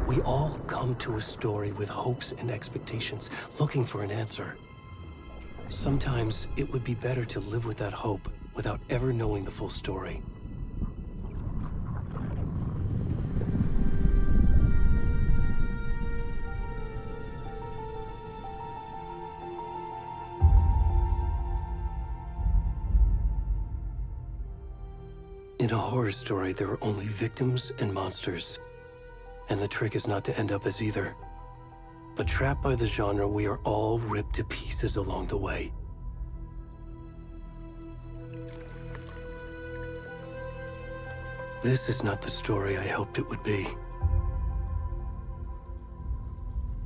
We all come to a story with hopes and expectations, looking for an answer. Sometimes it would be better to live with that hope without ever knowing the full story. In a horror story, there are only victims and monsters. And the trick is not to end up as either. But trapped by the genre, we are all ripped to pieces along the way. This is not the story I hoped it would be.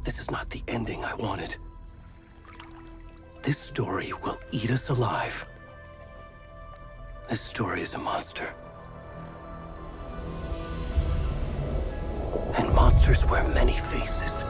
This is not the ending I wanted. This story will eat us alive. This story is a monster. And monsters wear many faces.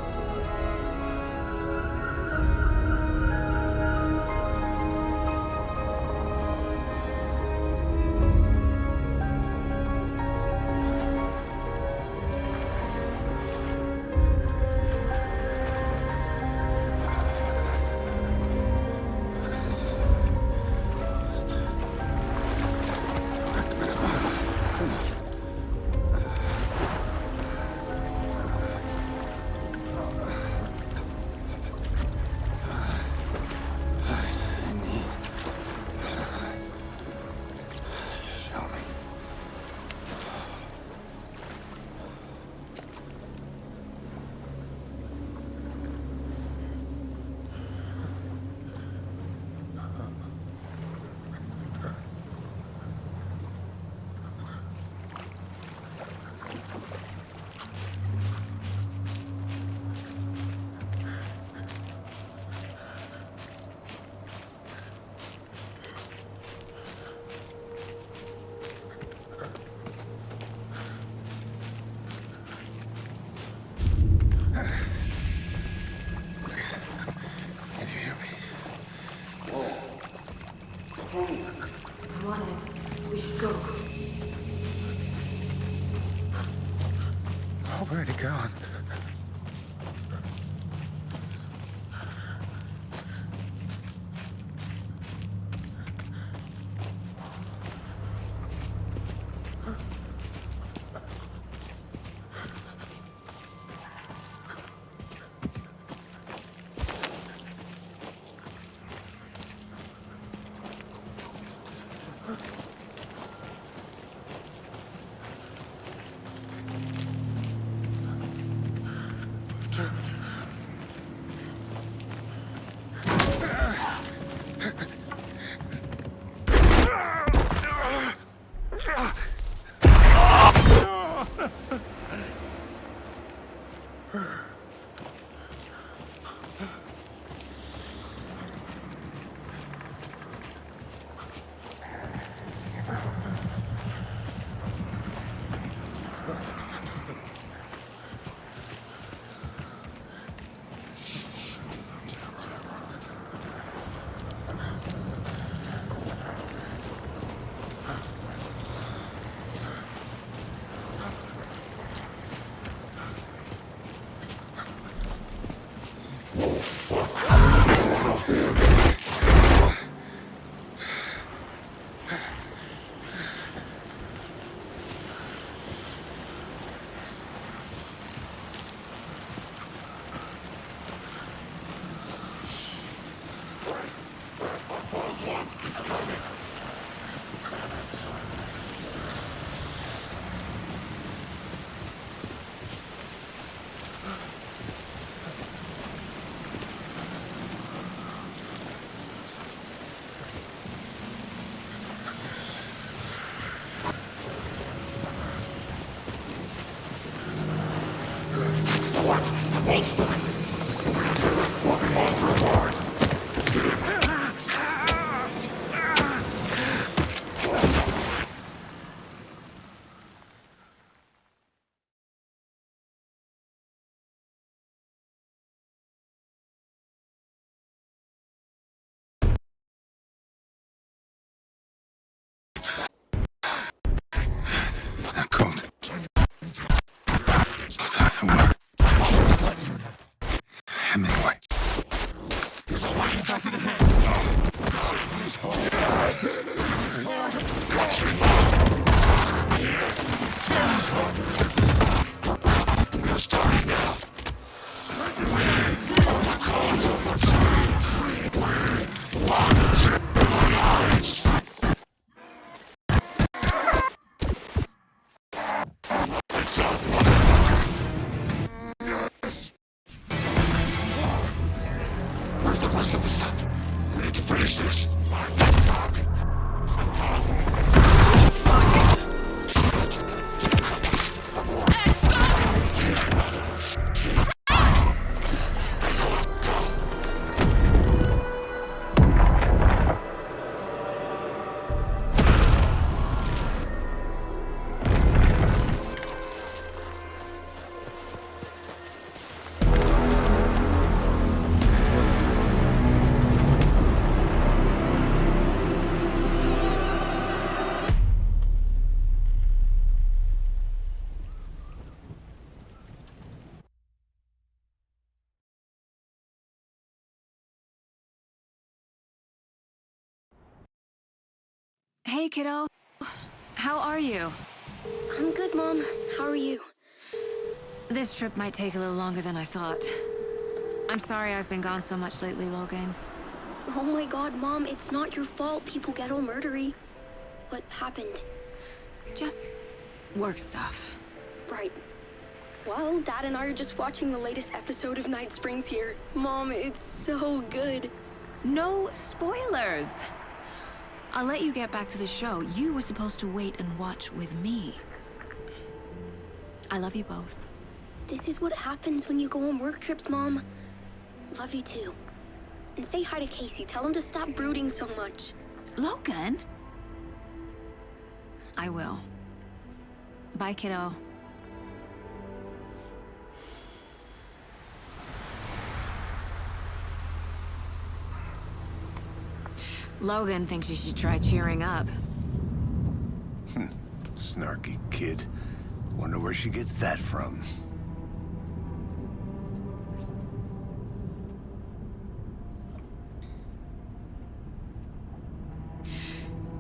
Come on in. We should go. Oh, where'd he gone? I'm cold. That can work. rest of the stuff. We need to finish this. Hey, kiddo. How are you? I'm good, Mom. How are you? This trip might take a little longer than I thought. I'm sorry I've been gone so much lately, Logan. Oh my god, Mom, it's not your fault people get all murdery. What happened? Just work stuff. Right. Well, Dad and I are just watching the latest episode of Night Springs here. Mom, it's so good. No spoilers! I'll let you get back to the show. You were supposed to wait and watch with me. I love you both. This is what happens when you go on work trips, Mom. Love you too. And say hi to Casey. Tell him to stop brooding so much. Logan? I will. Bye, kiddo. Logan thinks you should try cheering up. Snarky kid. Wonder where she gets that from.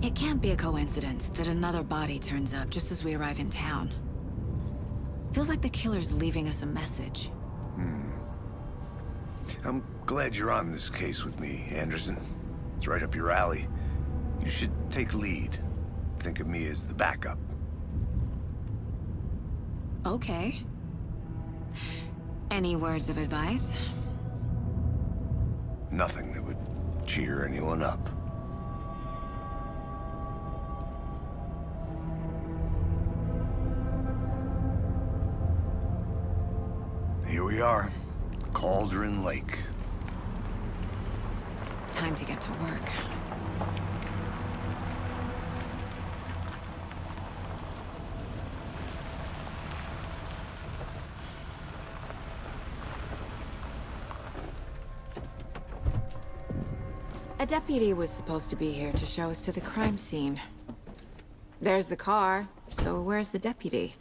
It can't be a coincidence that another body turns up just as we arrive in town. Feels like the killer's leaving us a message. I'm glad you're on this case with me, Anderson. It's right up your alley. You should take lead. Think of me as the backup. Okay. Any words of advice? Nothing that would cheer anyone up. Here we are. Cauldron Lake. Time to get to work. A deputy was supposed to be here to show us to the crime scene. There's the car, so where's the deputy?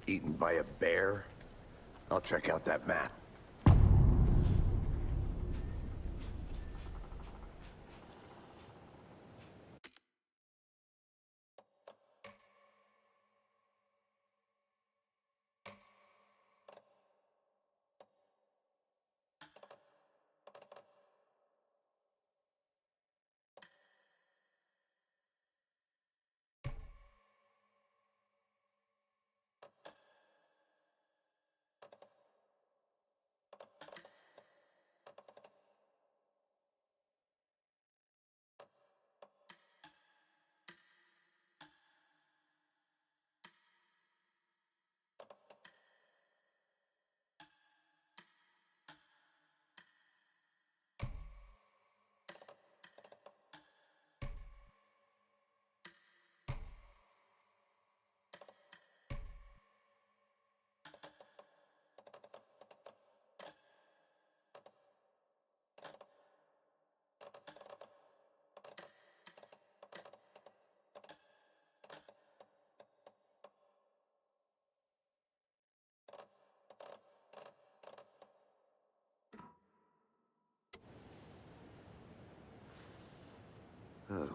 Eaten by a bear? I'll check out that map.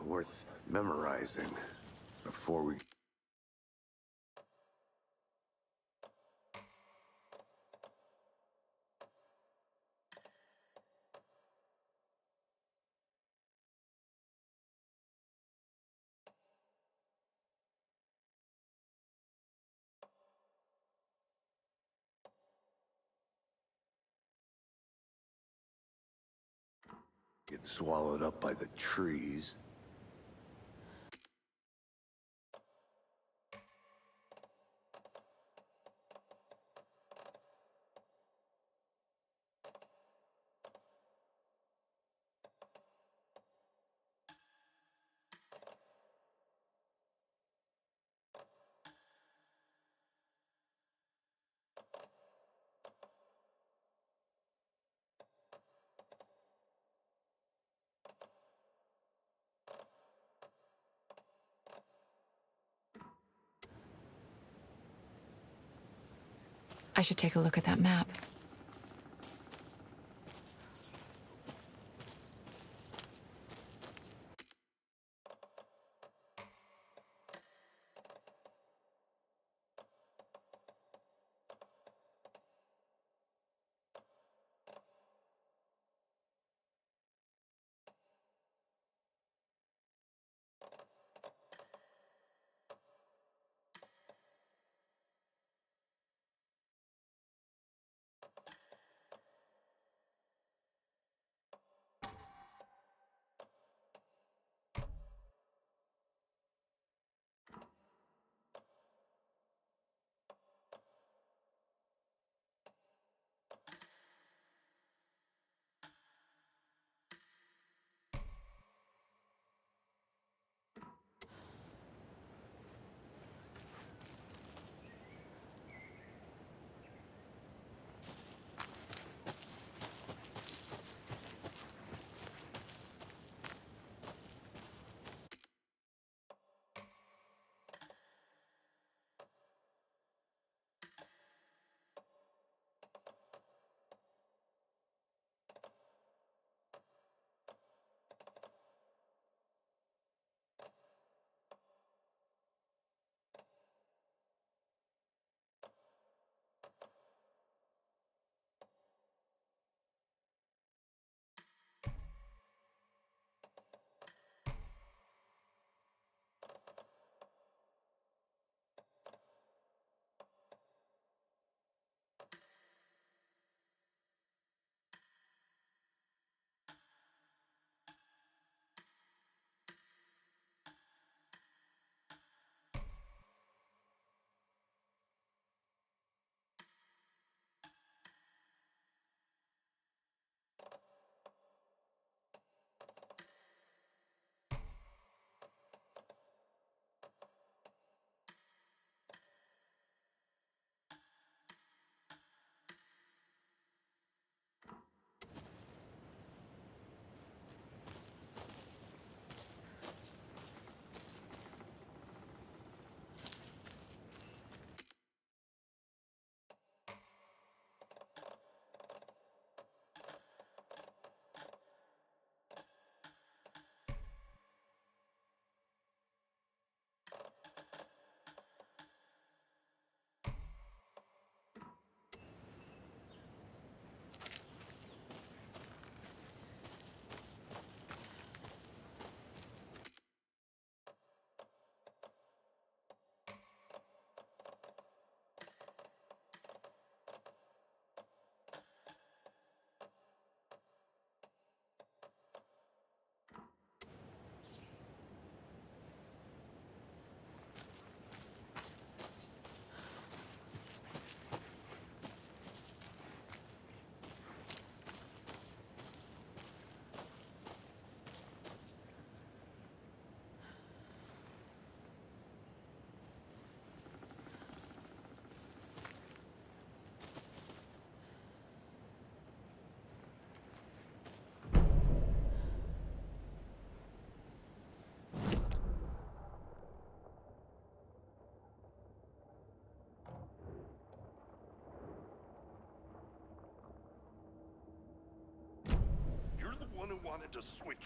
Worth memorizing before we... Get swallowed up by the trees. I should take a look at that map.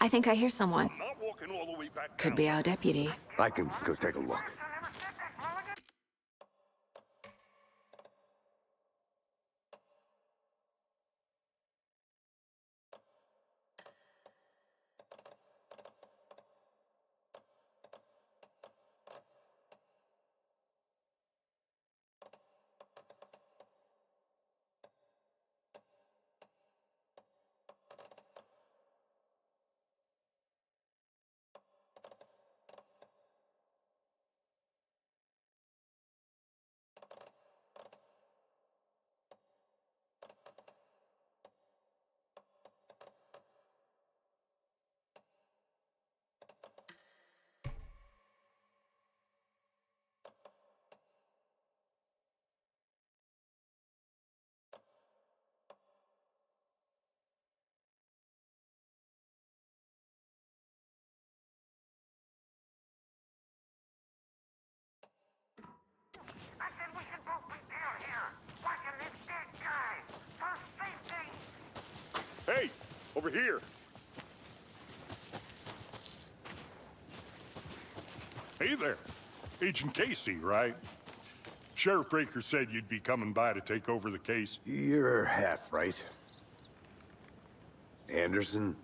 I think I hear someone. Could be our deputy. I can go take a look. over here. Hey there. Agent Casey, right? Sheriff Breaker said you'd be coming by to take over the case. You're half right. Anderson?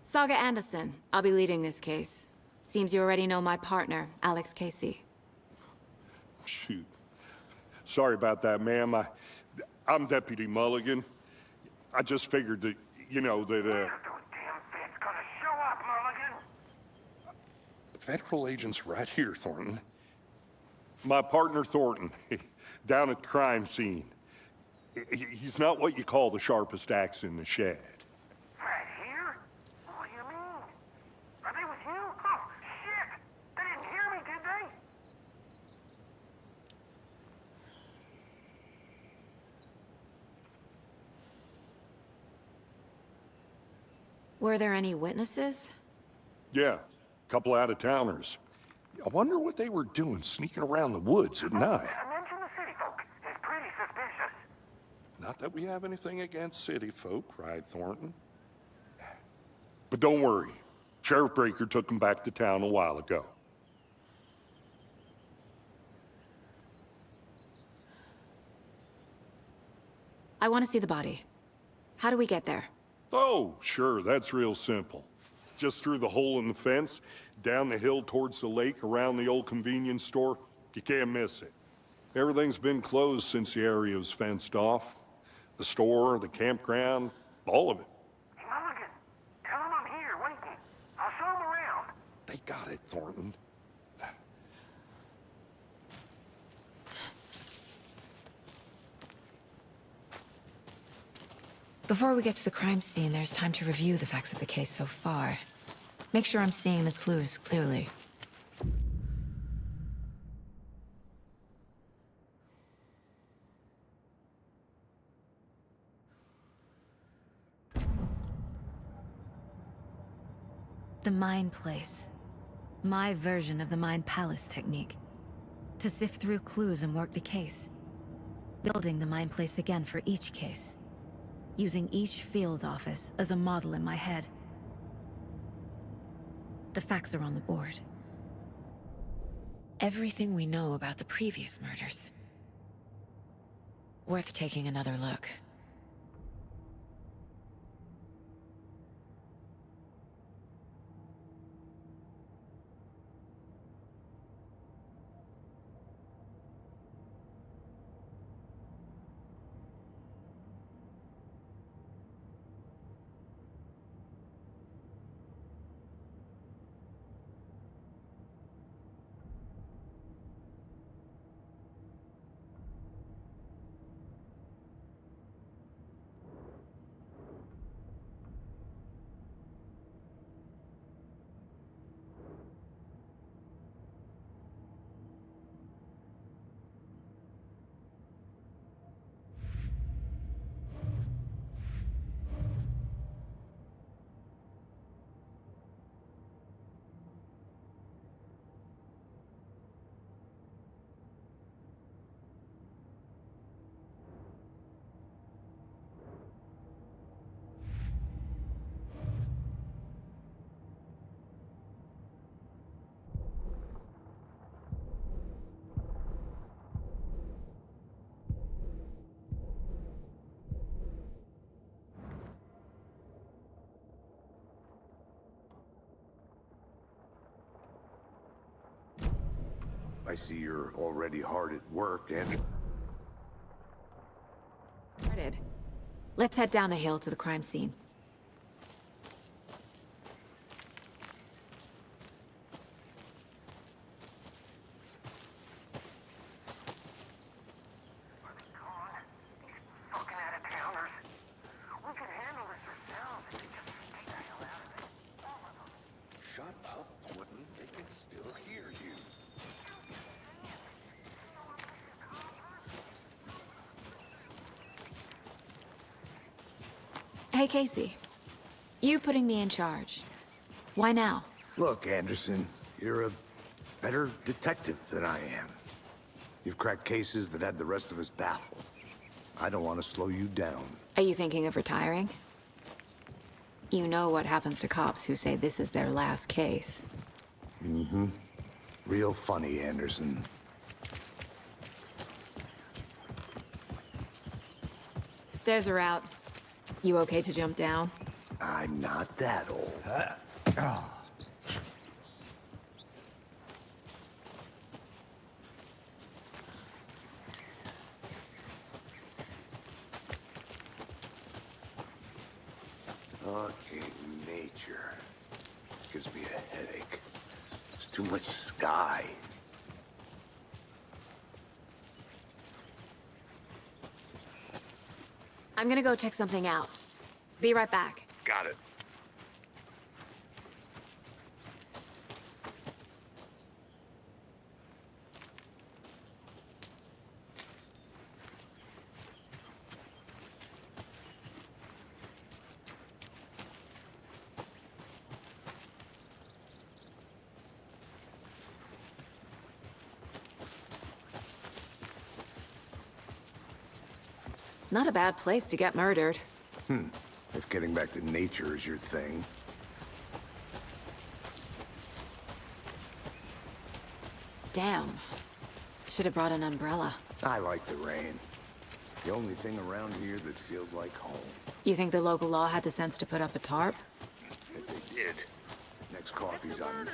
Saga Anderson. I'll be leading this case. Seems you already know my partner, Alex Casey. Shoot. Sorry about that, ma'am. I'm Deputy Mulligan. I just figured that, you know, that, Those damn feds gonna show up, Mulligan! federal agent's right here, Thornton. My partner, Thornton, down at the crime scene. He's not what you call the sharpest axe in the shed. Right here? What do you mean? Are they with you? Oh, shit! They didn't hear me, did they? Were there any witnesses? Yeah, a couple out-of-towners. I wonder what they were doing sneaking around the woods at night. Mention the city folk. It's pretty suspicious. Not that we have anything against city folk, right, Thornton? But don't worry. Sheriff Breaker took them back to town a while ago. I want to see the body. How do we get there? Oh, sure, that's real simple. Just through the hole in the fence, down the hill towards the lake, around the old convenience store. You can't miss it. Everything's been closed since the area was fenced off. The store, the campground, all of it. Hey, Mulligan, tell them I'm here, waiting. I'll show them around. They got it, Thornton. Before we get to the crime scene, there's time to review the facts of the case so far. Make sure I'm seeing the clues clearly. The Mind Place. My version of the Mind Palace technique. To sift through clues and work the case. Building the Mind Place again for each case. Using each field office as a model in my head. The facts are on the board. Everything we know about the previous murders. Worth taking another look. I see you're already hard at work, and... Started. Let's head down the hill to the crime scene. Are they gone? These fucking out-of-towners. We can handle this ourselves if they just stay the hell out of it. All of them. Shut up, Thornton. They can still hear you. Hey, Casey. You putting me in charge. Why now? Look, Anderson, you're a better detective than I am. You've cracked cases that had the rest of us baffled. I don't want to slow you down. Are you thinking of retiring? You know what happens to cops who say this is their last case. Real funny, Anderson. Stairs are out. You okay to jump down? I'm not that old. Fucking nature. Gives me a headache. There's too much sky. I'm gonna go check something out. Be right back. Got it. Not a bad place to get murdered. If getting back to nature is your thing. Damn. Should have brought an umbrella. I like the rain. The only thing around here that feels like home. You think the local law had the sense to put up a tarp? If they did, next coffee's on me.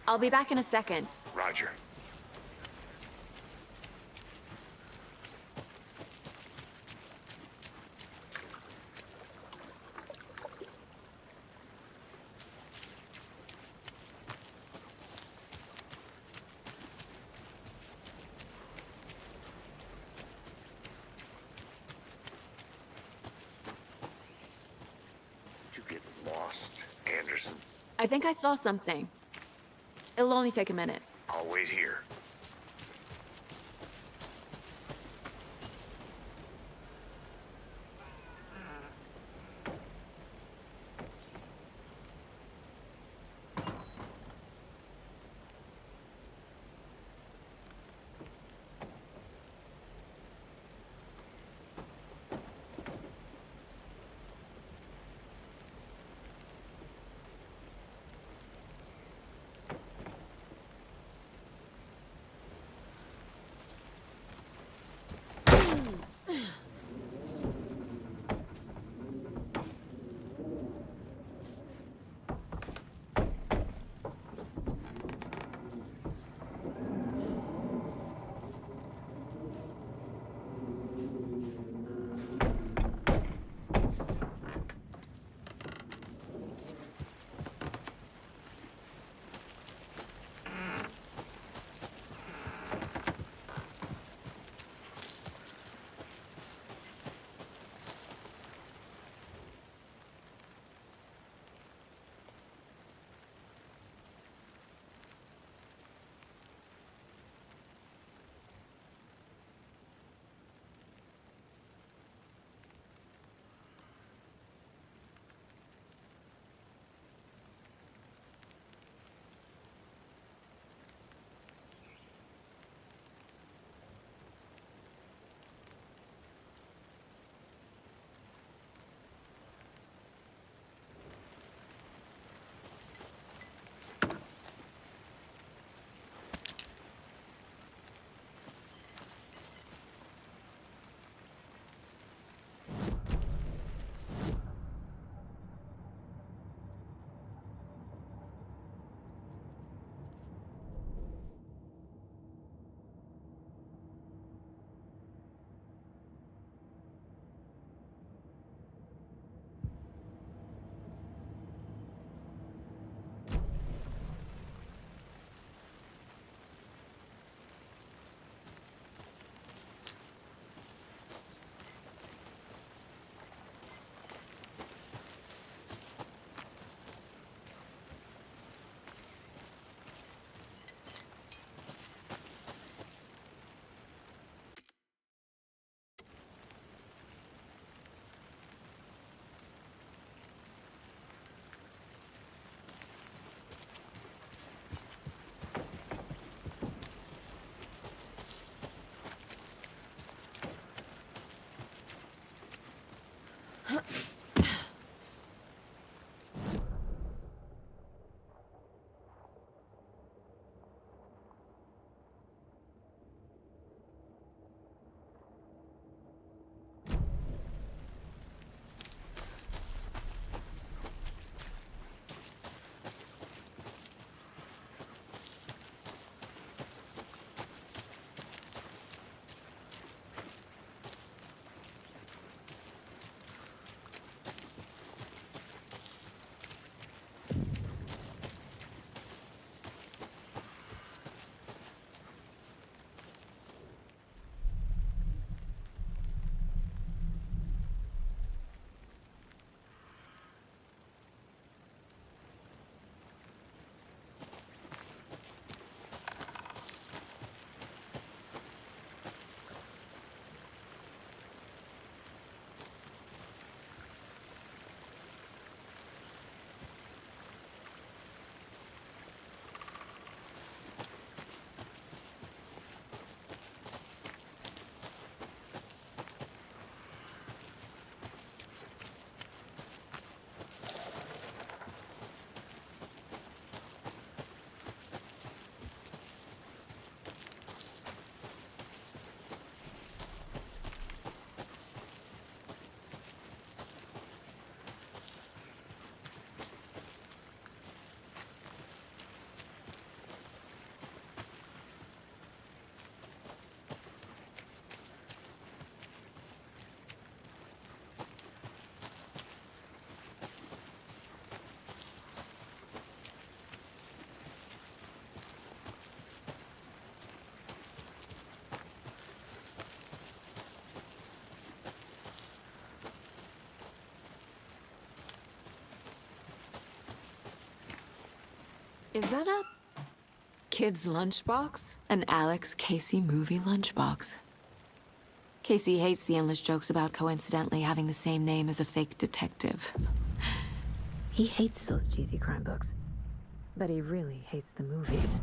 I'll be back in a second. Roger. Did you get lost, Anderson? I think I saw something. It'll only take a minute. I'll wait here. Is that a kid's lunchbox? An Alex Casey movie lunchbox. Casey hates the endless jokes about coincidentally having the same name as a fake detective. He hates those cheesy crime books, but he really hates the movies.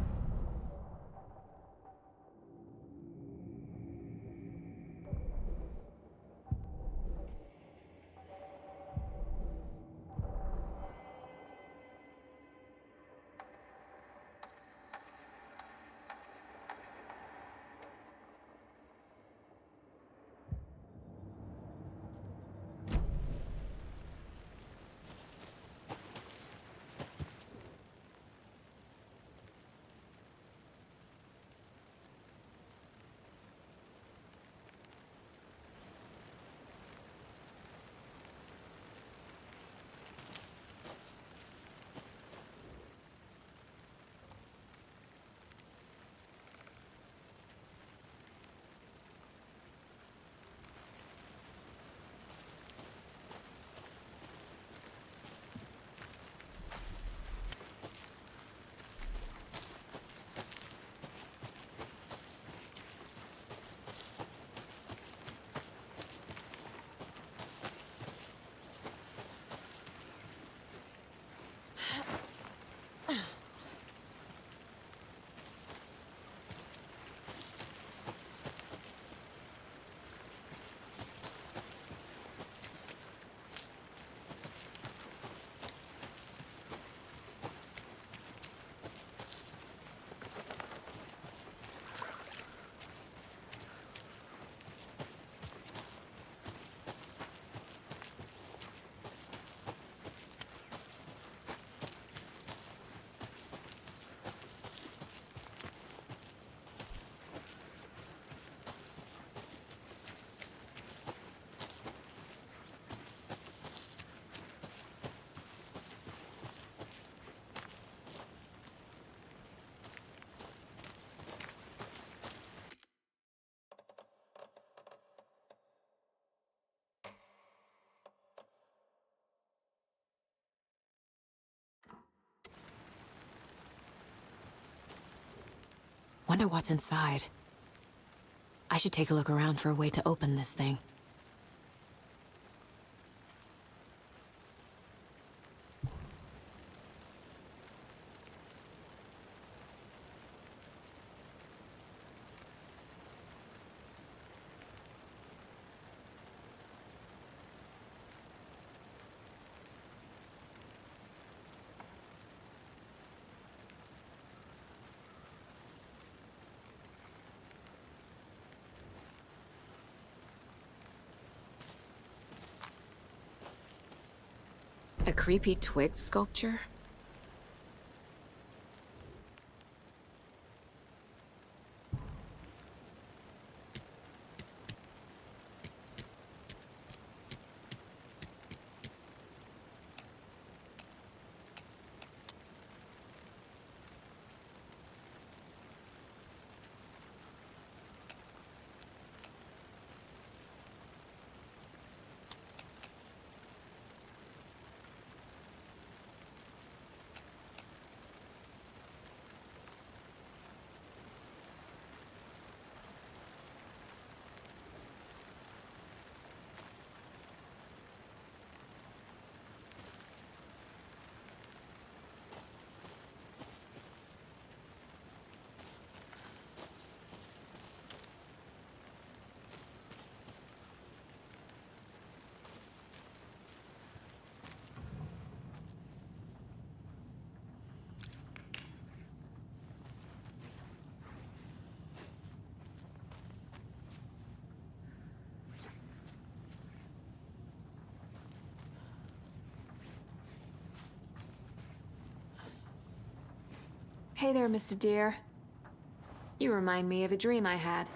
Wonder what's inside. I should take a look around for a way to open this thing. A creepy twig sculpture? Hey there, Mr. Deer. You remind me of a dream I had.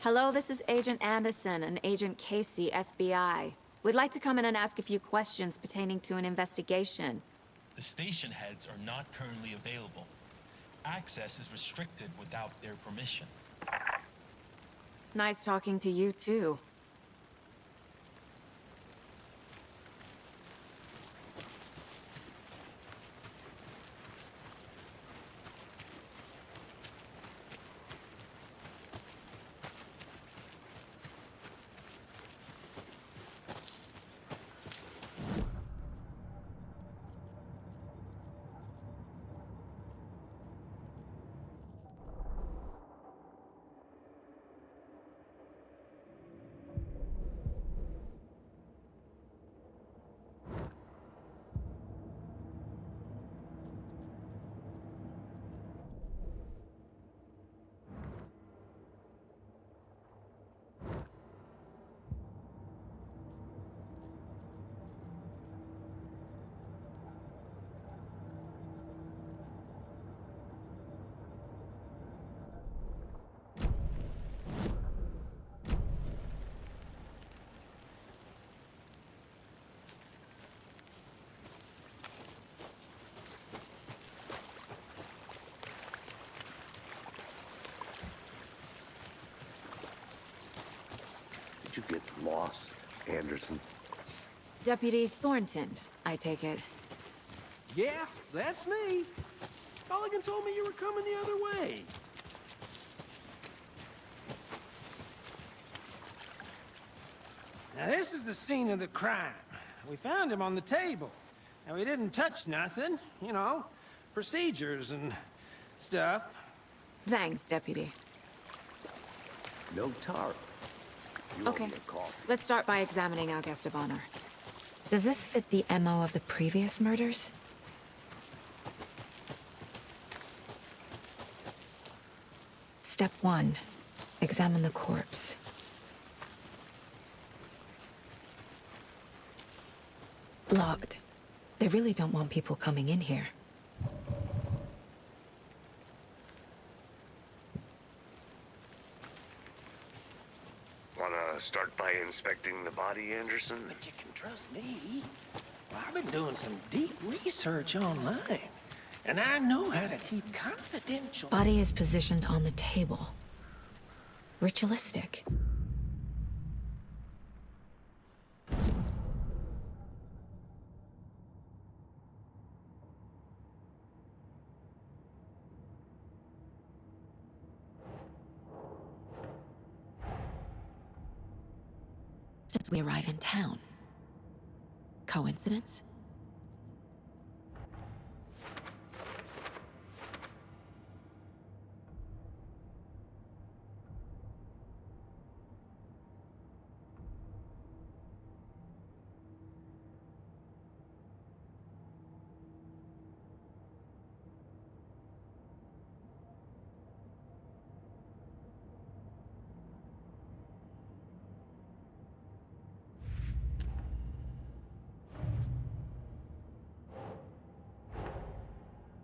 Hello, this is Agent Anderson and Agent Casey, FBI. We'd like to come in and ask a few questions pertaining to an investigation. The station heads are not currently available. Access is restricted without their permission. Nice talking to you, too. Did you get lost, Anderson? Deputy Thornton, I take it. Yeah, that's me. Mulligan told me you were coming the other way. Now, this is the scene of the crime. We found him on the table. And we didn't touch nothing, you know, procedures and stuff. Thanks, Deputy. No tarp. You owe Okay, me a coffee. let's start by examining our guest of honor. Does this fit the MO of the previous murders? Step 1. Examine the corpse. Locked. They really don't want people coming in here. Wanna start by inspecting the body, Anderson? But you can trust me. Well, I've been doing some deep research online. And I know how to keep confidential. Body is positioned on the table. Ritualistic. Since we arrive in town. Coincidence?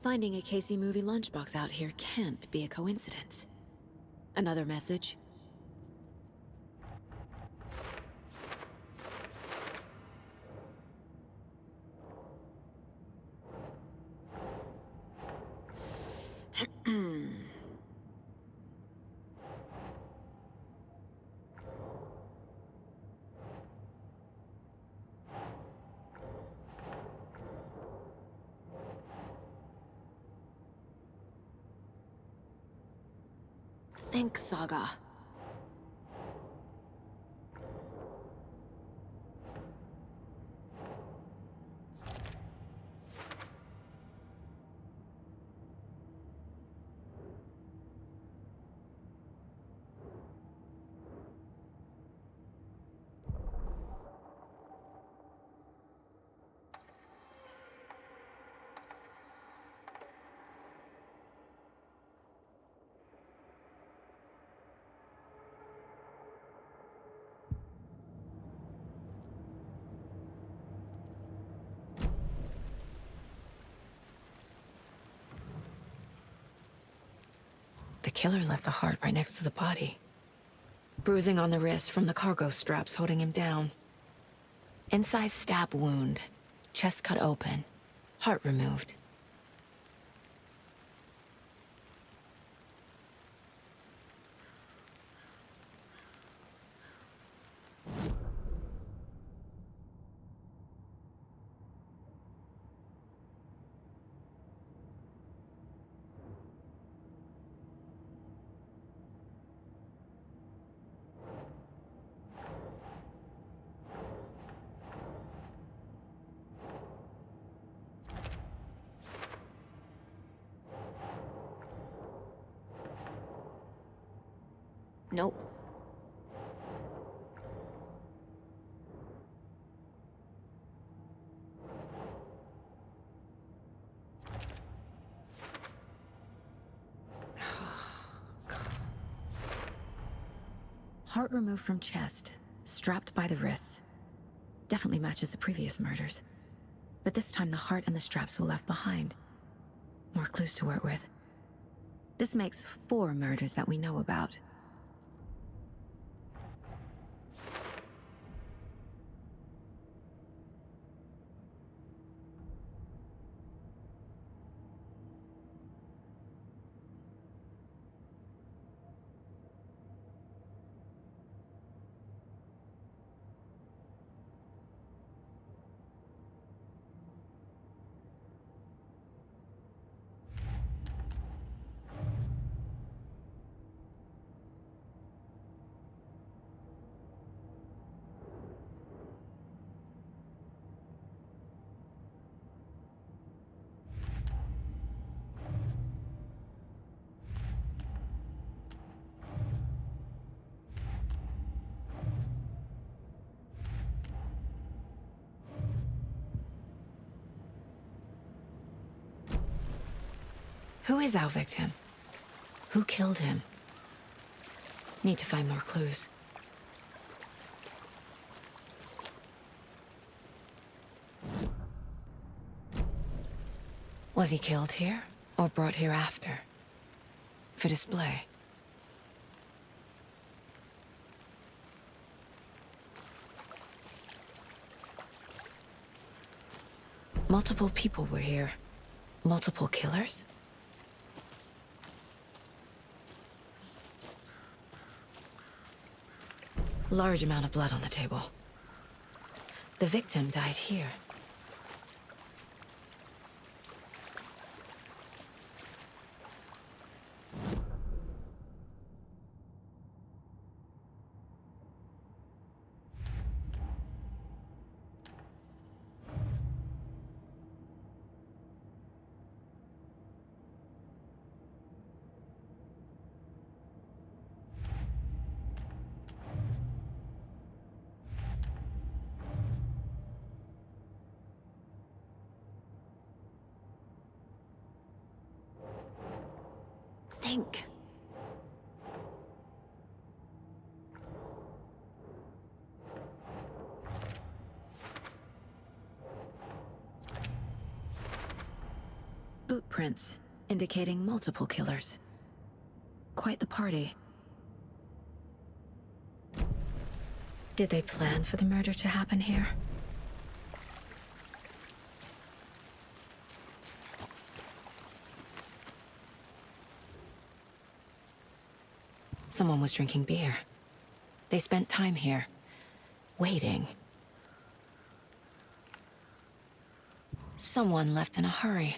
Finding a Casey movie lunchbox out here can't be a coincidence. Another message? Think, Saga. killer left the heart right next to the body. Bruising on the wrist from the cargo straps holding him down. Inside stab wound. Chest cut open. Heart removed. Nope. Heart removed from chest, strapped by the wrists. Definitely matches the previous murders. But this time the heart and the straps were left behind. More clues to work with. This makes 4 murders that we know about. Who is our victim? Who killed him? Need to find more clues. Was he killed here, or brought here after? For display? Multiple people were here. Multiple killers? Large amount of blood on the table. The victim died here. Think. Boot prints, indicating multiple killers. Quite the party. Did they plan for the murder to happen here? Someone was drinking beer. They spent time here, waiting. Someone left in a hurry.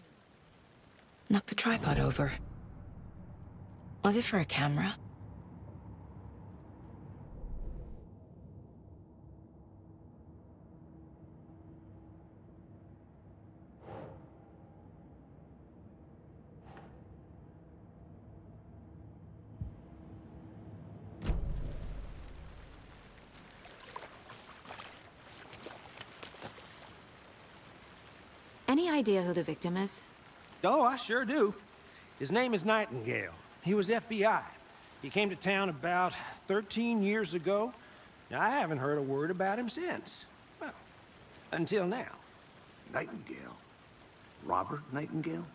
Knocked the tripod over. Was it for a camera? Any idea who the victim is? Oh, I sure do. His name is Nightingale. He was FBI. He came to town about 13 years ago. Now, I haven't heard a word about him since. Well, until now. Nightingale? Robert Nightingale?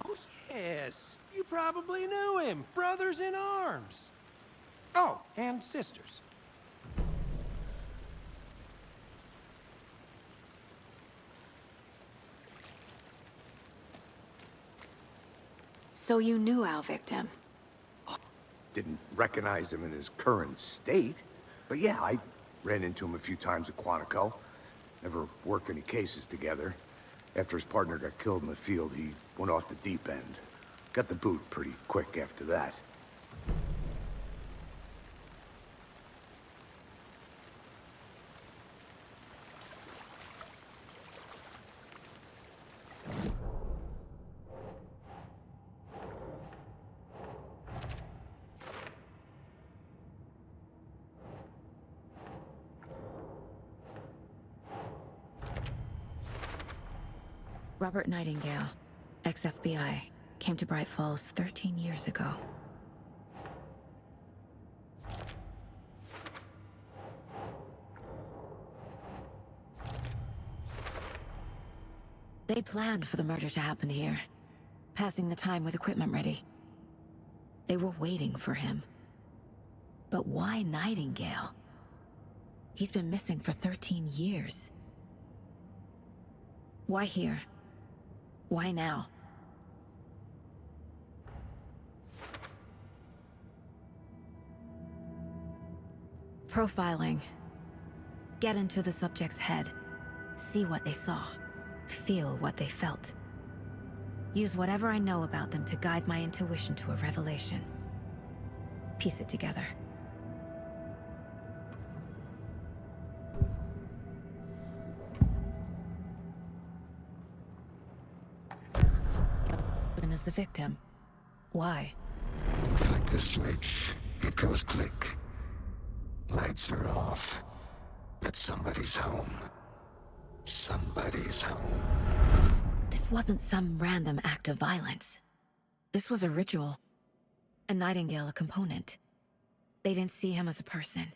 Oh, Yes, you probably knew him. Brothers in arms. Oh, and sisters. So you knew our victim? Didn't recognize him in his current state. But yeah, I ran into him a few times at Quantico. Never worked any cases together. After his partner got killed in the field, he went off the deep end. Got the boot pretty quick after that. Robert Nightingale, ex-FBI, came to Bright Falls 13 years ago. They planned for the murder to happen here, passing the time with equipment ready. They were waiting for him. But why Nightingale? He's been missing for 13 years. Why here? Why now? Profiling. Get into the subject's head. See what they saw. Feel what they felt. Use whatever I know about them to guide my intuition to a revelation. Piece it together. As the victim. Why? Click the switch. It goes click. Lights are off. But somebody's home. Somebody's home. This wasn't some random act of violence. This was a ritual. And Nightingale a component. They didn't see him as a person.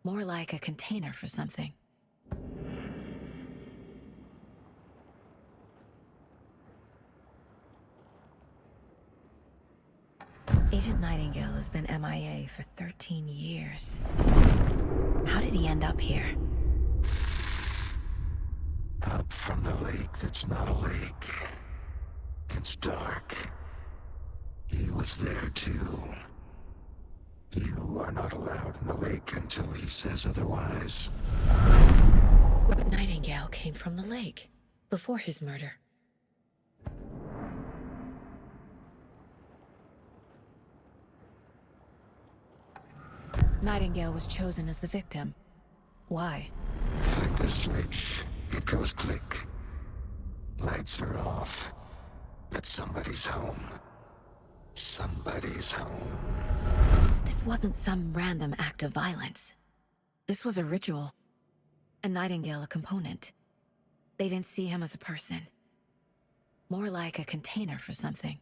More like a container for something. Agent Nightingale has been MIA for 13 years. How did he end up here? Up from the lake that's not a lake. It's dark. He was there too. You are not allowed in the lake until he says otherwise. But Nightingale came from the lake, before his murder. Nightingale was chosen as the victim. Why? Click the switch. It goes click. Lights are off. But somebody's home. Somebody's home. This wasn't some random act of violence. This was a ritual. And Nightingale a component. They didn't see him as a person. More like a container for something.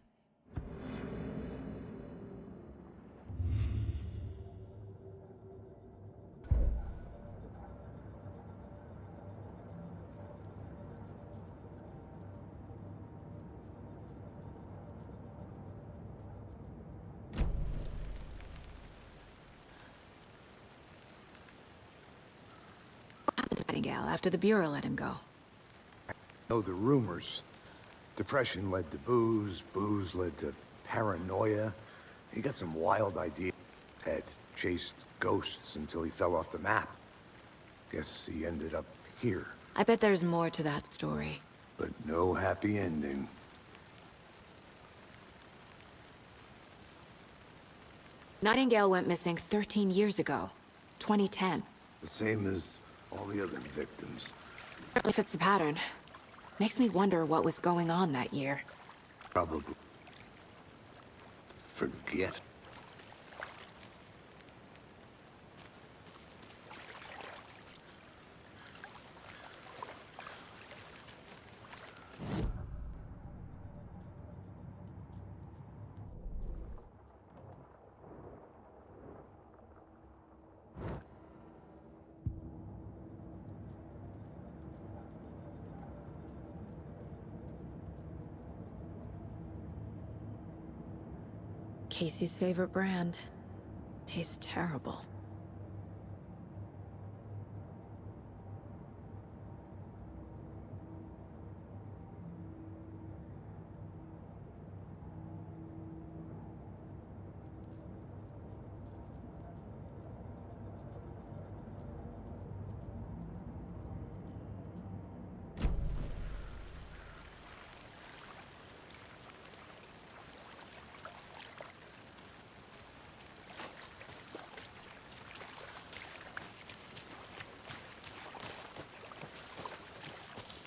Nightingale after the Bureau let him go. Know the rumors. Depression led to booze, booze led to paranoia. He got some wild ideas. Had chased ghosts until he fell off the map. Guess he ended up here. I bet there's more to that story. But no happy ending. Nightingale went missing 13 years ago. 2010. The same as all the other victims. Certainly fits the pattern. Makes me wonder what was going on that year. Probably. Forget. Casey's favorite brand. Tastes terrible.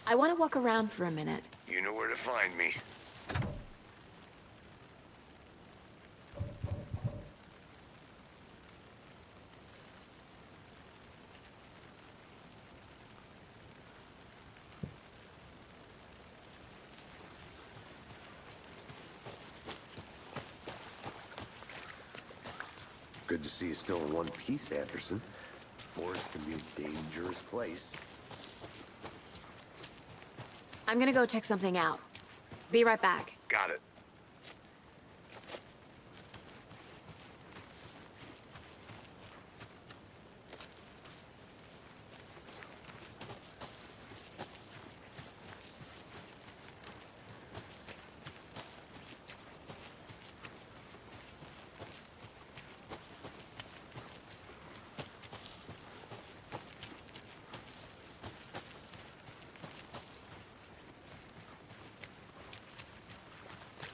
I want to walk around for a minute. You know where to find me. Good to see you still in one piece, Anderson. Forest can be a dangerous place. I'm gonna go check something out. Be right back. Got it.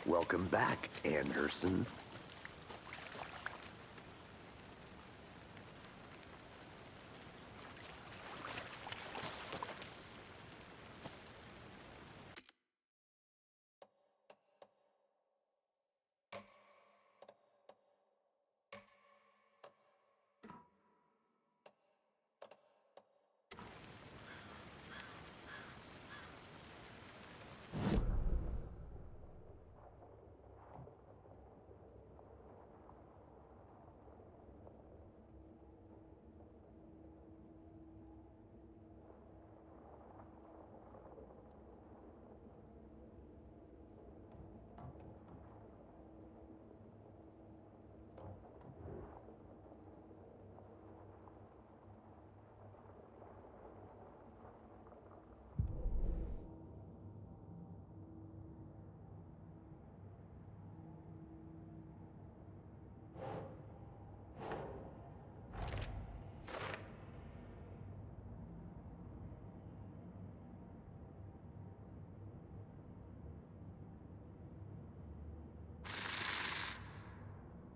Welcome back, Anderson.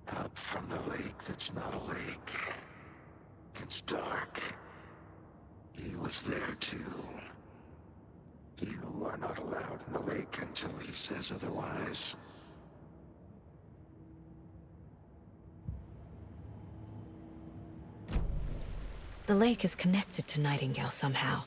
Up from the lake that's not a lake. It's dark. He was there too. You are not allowed in the lake until he says otherwise. The lake is connected to Nightingale somehow.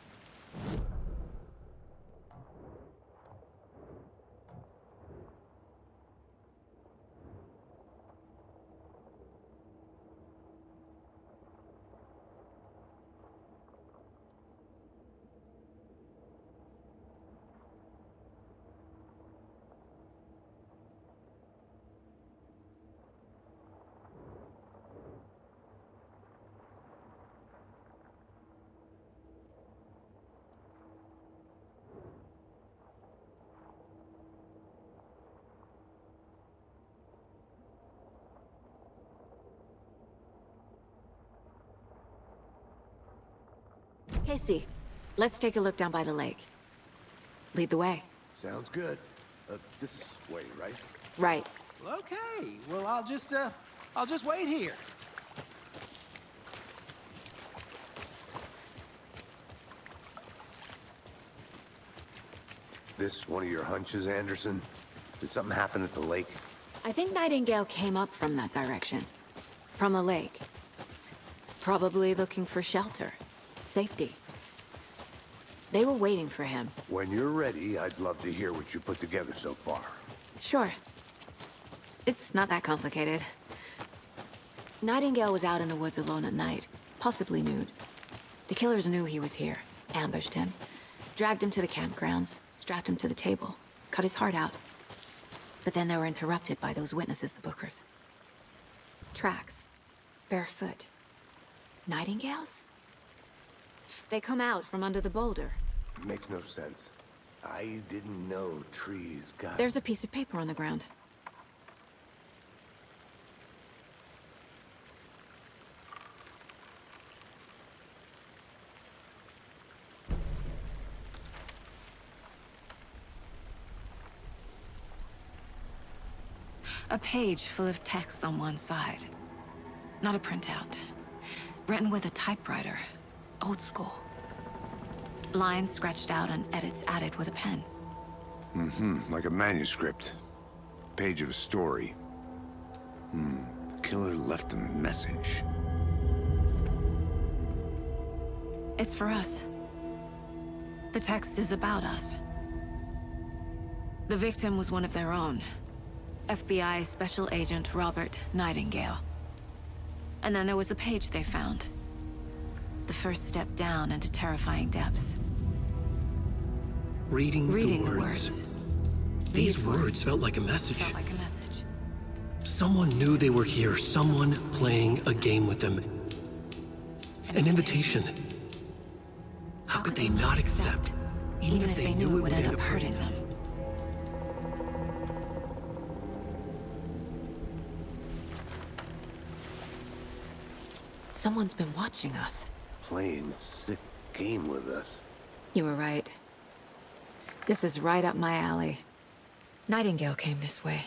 Casey, let's take a look down by the lake. Lead the way. Sounds good. This way, right? Right. Okay, well, I'll just wait here. This one of your hunches, Anderson? Did something happen at the lake? I think Nightingale came up from that direction. From the lake. Probably looking for shelter. Safety. They were waiting for him. When you're ready, I'd love to hear what you put together so far. Sure. It's not that complicated. Nightingale was out in the woods alone at night, possibly nude. The killers knew he was here, ambushed him, dragged him to the campgrounds, strapped him to the table, cut his heart out. But then they were interrupted by those witnesses, the Bookers. Tracks. Barefoot. Nightingales? They come out from under the boulder. Makes no sense. I didn't know trees got... There's a piece of paper on the ground. A page full of text on one side. Not a printout. Written with a typewriter. Old school. Lines scratched out and edits added with a pen. Like a manuscript. Page of a story. Killer left a message. It's for us. The text is about us. The victim was one of their own. FBI Special Agent Robert Nightingale. And then there was the page they found. The first step down into terrifying depths. Reading the words. These words felt like a message. Felt like a message. Someone knew they were here, someone playing a game with them. An invitation. How could they not accept, even if they knew it would end up hurting them? Someone's been watching us. Playing a sick game with us. You were right. This is right up my alley. Nightingale came this way.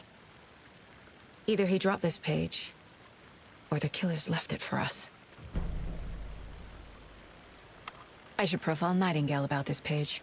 Either he dropped this page, or the killers left it for us. I should profile Nightingale about this page.